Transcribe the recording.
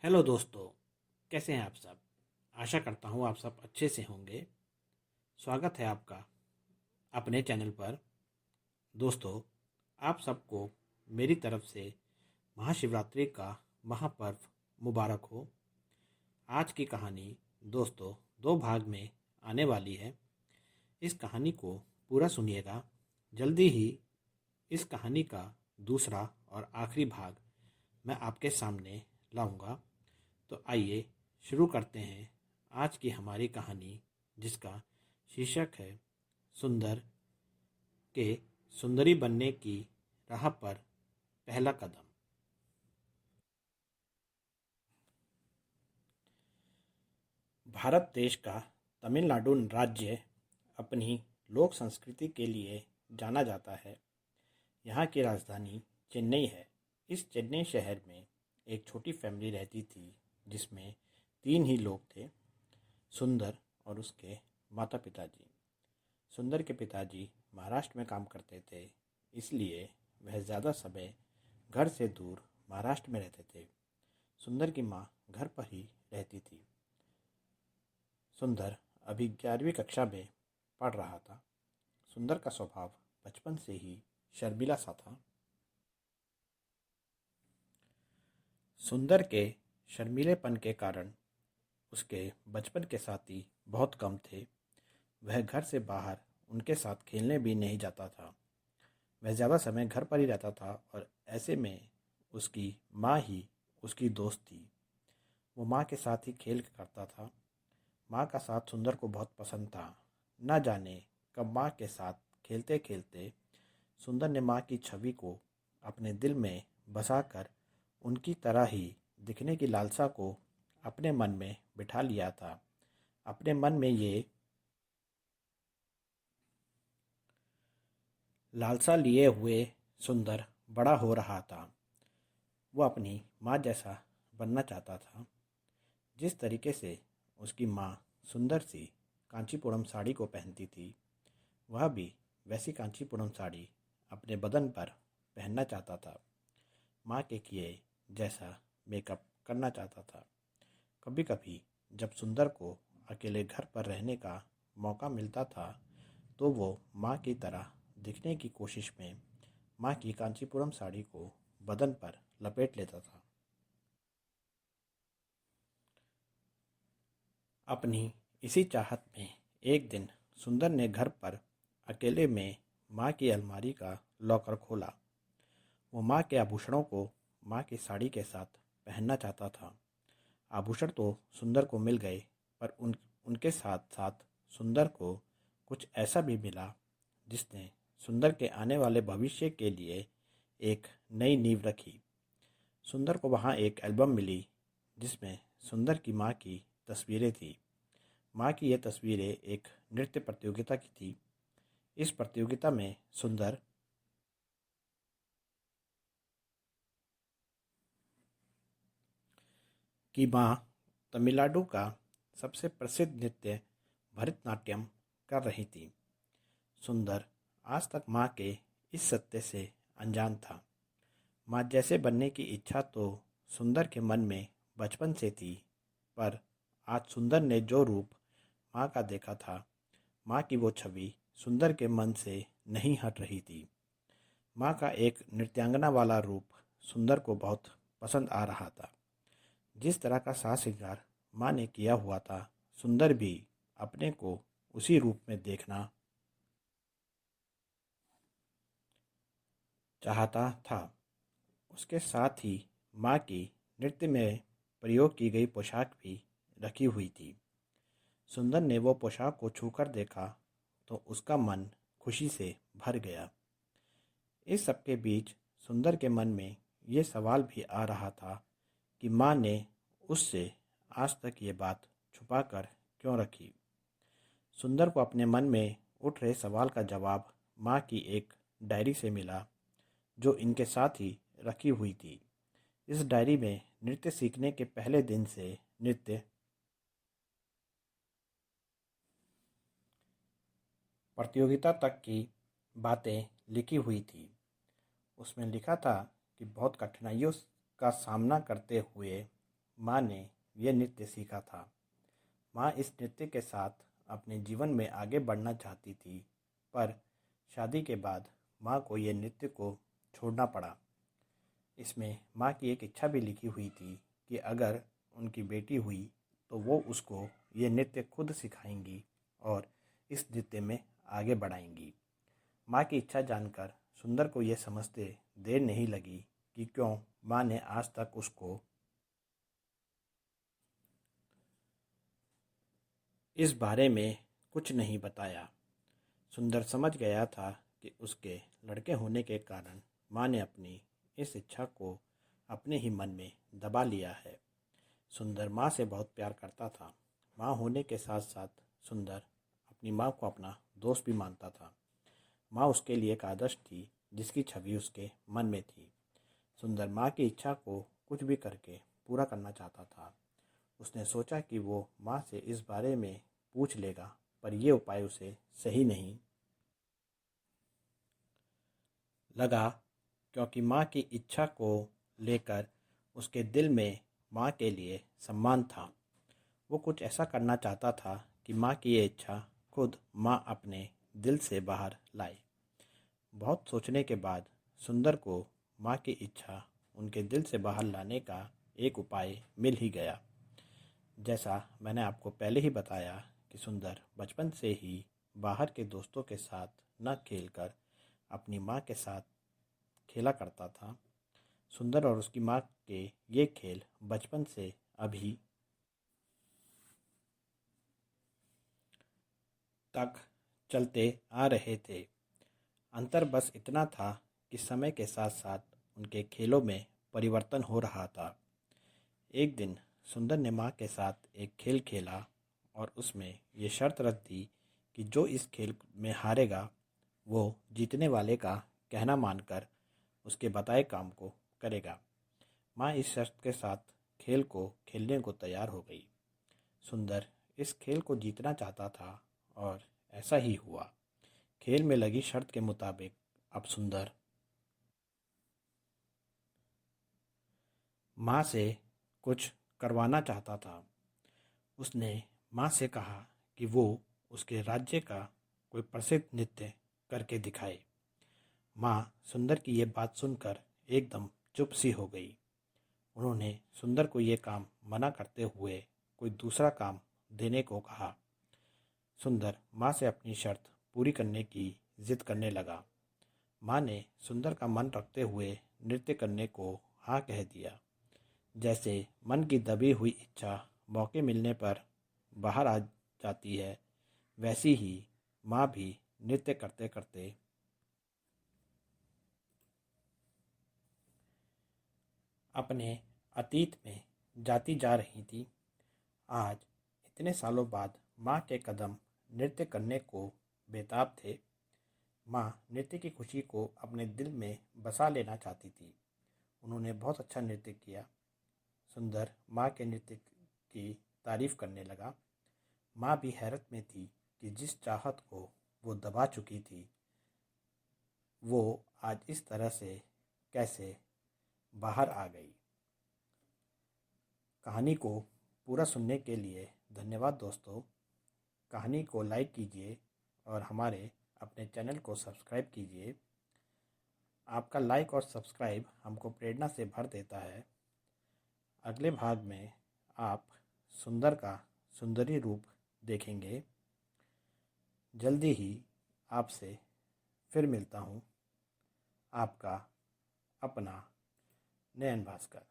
Hello दोस्तों। कैसे हैं आप सब। आशा करता हूँ आप सब अच्छे से होंगे। स्वागत है आपका अपने चैनल पर। दोस्तों, आप सबको मेरी तरफ से महाशिवरात्रि का महापर्व मुबारक हो। आज की कहानी दोस्तों दो भाग में आने वाली है। इस कहानी को पूरा सुनिएगा। जल्दी ही इस कहानी का दूसरा और आखिरी भाग मैं आपके सामने लाऊंगा। तो आइए शुरू करते हैं आज की हमारी कहानी, जिसका शीर्षक है सुंदर के सुंदरी बनने की राह पर पहला कदम। भारत देश का तमिलनाडु राज्य अपनी लोक संस्कृति के लिए जाना जाता है। यहाँ की राजधानी चेन्नई है। इस चेन्नई शहर में एक छोटी फैमिली रहती थी, जिसमें तीन ही लोग थे, सुंदर और उसके माता पिताजी। सुंदर के पिताजी महाराष्ट्र में काम करते थे, इसलिए वह ज़्यादा समय घर से दूर महाराष्ट्र में रहते थे। सुंदर की माँ घर पर ही रहती थी। सुंदर अभी 11वीं कक्षा में पढ़ रहा था। सुंदर का स्वभाव बचपन से ही शर्मिला सा था। सुंदर के शर्मीलेपन के कारण उसके बचपन के साथी बहुत कम थे। वह घर से बाहर उनके साथ खेलने भी नहीं जाता था। वह ज़्यादा समय घर पर ही रहता था और ऐसे में उसकी माँ ही उसकी दोस्त थी। वो माँ के साथ ही खेल करता था। माँ का साथ सुंदर को बहुत पसंद था। न जाने कब माँ के साथ खेलते खेलते सुंदर ने माँ की छवि को अपने दिल में बसाकर उनकी तरह ही दिखने की लालसा को अपने मन में बिठा लिया था। अपने मन में ये लालसा लिए हुए सुंदर बड़ा हो रहा था। वो अपनी माँ जैसा बनना चाहता था। जिस तरीके से उसकी माँ सुंदर सी कांचीपुरम साड़ी को पहनती थी, वह भी वैसी कांचीपुरम साड़ी अपने बदन पर पहनना चाहता था। माँ के किए जैसा मेकअप करना चाहता था। कभी कभी जब सुंदर को अकेले घर पर रहने का मौका मिलता था, तो वो माँ की तरह दिखने की कोशिश में माँ की कांचीपुरम साड़ी को बदन पर लपेट लेता था। अपनी इसी चाहत में एक दिन सुंदर ने घर पर अकेले में माँ की अलमारी का लॉकर खोला। वो माँ के आभूषणों को माँ की साड़ी के साथ पहनना चाहता था। आभूषण तो सुंदर को मिल गए, पर उनके साथ साथ सुंदर को कुछ ऐसा भी मिला जिसने सुंदर के आने वाले भविष्य के लिए एक नई नींव रखी। सुंदर को वहाँ एक एल्बम मिली, जिसमें सुंदर की माँ की तस्वीरें थी। माँ की ये तस्वीरें एक नृत्य प्रतियोगिता की थी। इस प्रतियोगिता में सुंदर की माँ तमिलनाडु का सबसे प्रसिद्ध नृत्य भरतनाट्यम कर रही थी। सुंदर आज तक माँ के इस सत्य से अनजान था। माँ जैसे बनने की इच्छा तो सुंदर के मन में बचपन से थी, पर आज सुंदर ने जो रूप माँ का देखा था, माँ की वो छवि सुंदर के मन से नहीं हट रही थी। माँ का एक नृत्यांगना वाला रूप सुंदर को बहुत पसंद आ रहा था। जिस तरह का साज श्रृंगार माँ ने किया हुआ था, सुंदर भी अपने को उसी रूप में देखना चाहता था। उसके साथ ही माँ की नृत्य में प्रयोग की गई पोशाक भी रखी हुई थी। सुंदर ने वो पोशाक को छूकर देखा तो उसका मन खुशी से भर गया। इस सबके बीच सुंदर के मन में ये सवाल भी आ रहा था कि माँ ने उससे आज तक ये बात छुपाकर क्यों रखी। सुंदर को अपने मन में उठ रहे सवाल का जवाब माँ की एक डायरी से मिला, जो इनके साथ ही रखी हुई थी। इस डायरी में नृत्य सीखने के पहले दिन से नृत्य प्रतियोगिता तक की बातें लिखी हुई थी। उसमें लिखा था कि बहुत कठिनाइयों का सामना करते हुए माँ ने यह नृत्य सीखा था। माँ इस नृत्य के साथ अपने जीवन में आगे बढ़ना चाहती थी, पर शादी के बाद माँ को यह नृत्य को छोड़ना पड़ा। इसमें माँ की एक इच्छा भी लिखी हुई थी कि अगर उनकी बेटी हुई तो वो उसको ये नृत्य खुद सिखाएंगी और इस नृत्य में आगे बढ़ाएंगी। माँ की इच्छा जानकर सुंदर को ये समझते देर नहीं लगी कि क्यों माँ ने आज तक उसको इस बारे में कुछ नहीं बताया। सुंदर समझ गया था कि उसके लड़के होने के कारण माँ ने अपनी इस इच्छा को अपने ही मन में दबा लिया है। सुंदर माँ से बहुत प्यार करता था। माँ होने के साथ साथ सुंदर अपनी माँ को अपना दोस्त भी मानता था। माँ उसके लिए एक आदर्श थी जिसकी छवि उसके मन में थी। सुंदर माँ की इच्छा को कुछ भी करके पूरा करना चाहता था। उसने सोचा कि वो माँ से इस बारे में पूछ लेगा, पर यह उपाय उसे सही नहीं लगा, क्योंकि माँ की इच्छा को लेकर उसके दिल में माँ के लिए सम्मान था। वो कुछ ऐसा करना चाहता था कि माँ की ये इच्छा खुद माँ अपने दिल से बाहर लाए। बहुत सोचने के बाद सुंदर को माँ की इच्छा उनके दिल से बाहर लाने का एक उपाय मिल ही गया। जैसा मैंने आपको पहले ही बताया कि सुंदर बचपन से ही बाहर के दोस्तों के साथ न खेलकर अपनी माँ के साथ खेला करता था। सुंदर और उसकी माँ के ये खेल बचपन से अभी तक चलते आ रहे थे। अंतर बस इतना था कि समय के साथ साथ उनके खेलों में परिवर्तन हो रहा था। एक दिन सुंदर ने माँ के साथ एक खेल खेला और उसमें ये शर्त रख दी कि जो इस खेल में हारेगा वो जीतने वाले का कहना मानकर उसके बताए काम को करेगा। माँ इस शर्त के साथ खेल को खेलने को तैयार हो गई। सुंदर इस खेल को जीतना चाहता था और ऐसा ही हुआ। खेल में लगी शर्त के मुताबिक अब सुंदर माँ से कुछ करवाना चाहता था। उसने माँ से कहा कि वो उसके राज्य का कोई प्रसिद्ध नृत्य करके दिखाए। माँ सुंदर की ये बात सुनकर एकदम चुप सी हो गई। उन्होंने सुंदर को ये काम मना करते हुए कोई दूसरा काम देने को कहा। सुंदर माँ से अपनी शर्त पूरी करने की जिद करने लगा। माँ ने सुंदर का मन रखते हुए नृत्य करने को हाँ कह दिया। जैसे मन की दबी हुई इच्छा मौके मिलने पर बाहर आ जाती है, वैसी ही माँ भी नृत्य करते करते अपने अतीत में जाती जा रही थी। आज इतने सालों बाद माँ के कदम नृत्य करने को बेताब थे। माँ नृत्य की खुशी को अपने दिल में बसा लेना चाहती थी। उन्होंने बहुत अच्छा नृत्य किया। सुंदर माँ के नृत्य की तारीफ करने लगा। माँ भी हैरत में थी कि जिस चाहत को वो दबा चुकी थी वो आज इस तरह से कैसे बाहर आ गई। कहानी को पूरा सुनने के लिए धन्यवाद दोस्तों। कहानी को लाइक कीजिए और हमारे अपने चैनल को सब्सक्राइब कीजिए। आपका लाइक और सब्सक्राइब हमको प्रेरणा से भर देता है। अगले भाग में आप सुंदर का सुंदरी रूप देखेंगे। जल्दी ही आपसे फिर मिलता हूँ। आपका अपना नयन भास्कर।